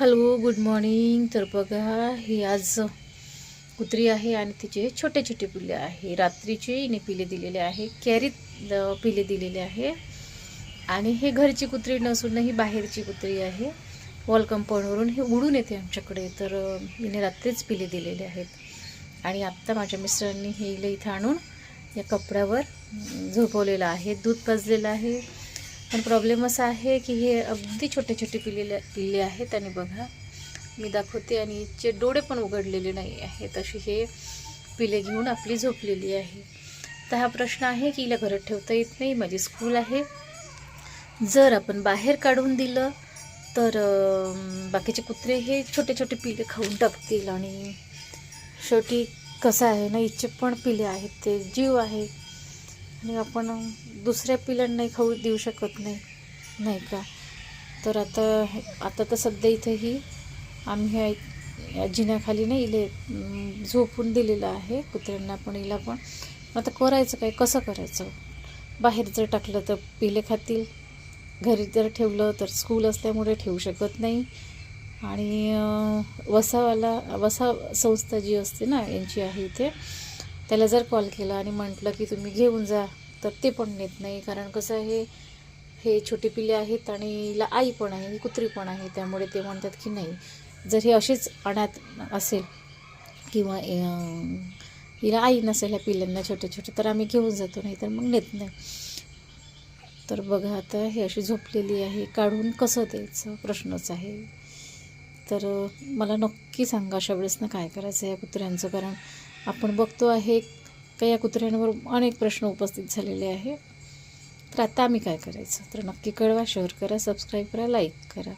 Hello good morning. तर बघा ही आज कुत्री आहे आणि तिचे छोटे छोटे पिल्ले आहे. रात्रीचे हिने पिल्ले दिलेले आहे, कॅरीत पिल्ले दिलेले आहे. आणि हे घरची कुत्री नसून ही बाहेरची कुत्री आहे. वॉल कंपाऊंडवरून हे उडून येते आमच्याकडे. तर हिने रात्रीच पिल्ले दिलेले आहेत. आणि आत्ता माझ्या मिस्टरांनी हे इथं आणून या कपड्यावर झोपवलेलं आहे. दूध पाजलेलं आहे. पण प्रॉब्लेम असा आहे की हे अगदी छोटे छोटे पिल्ले आहेत. आणि बघा मी दाखवते, आणि हिचे डोळे पण उघडलेले नाही आहेत. अशी हे पिले घेऊन आपली झोपलेली आहे. तर हा प्रश्न आहे की हिला घरात ठेवता येत नाही, माझी स्कूल आहे. जर आपण बाहेर काढून दिलं तर बाकीचे कुत्रे हे छोटे छोटे पिले खाऊन टाकतील. आणि शेवटी कसं आहे ना, हिचे पण पिले आहेत, ते जीव आहे. आणि आपण दुसऱ्या पिलांनाही खाऊ देऊ शकत नाही, नाही का. तर आता तर सध्या इथंही आम्ही ह्या जिन्याखाली नाही इले झोपून दिलेलं आहे, कुत्र्यांना पण हिला पण. आता करायचं काय, कसं करायचं. बाहेर जर टाकलं तर पिले खातील, घरी जर ठेवलं तर स्कूल असल्यामुळे ठेवू शकत नाही. आणि वसा संस्था जी असते ना यांची आहे इथे, त्याला जर कॉल केला आणि म्हटलं की तुम्ही घेऊन जा, तर ते पण नेत नाही. कारण कसं आहे, हे छोटे पिल्ले आहेत आणि हिला आई पण आहे, ही कुत्री पण आहे. त्यामुळे ते म्हणतात की नाही, जर हे असेच अनाथ असेल किंवा हिला आई नसेल ह्या पिल्ल्यांना छोटे छोटे, तर आम्ही घेऊन जातो, नाही तर मग नेत नाही. तर बघा आता हे अशी झोपलेली आहे, काढून कसं द्यायचं प्रश्नच आहे. तर मला नक्की सांगा अशा वेळेस ना काय करायचं या कुत्र्यांचं. कारण आपण बघतो आहे का या कुत्र्यांवर अनेक प्रश्न उपस्थित झालेले आहे. तर आता आम्ही काय करायचं, तर नक्की कळवा, शेअर करा, सबस्क्राईब करा, लाईक करा.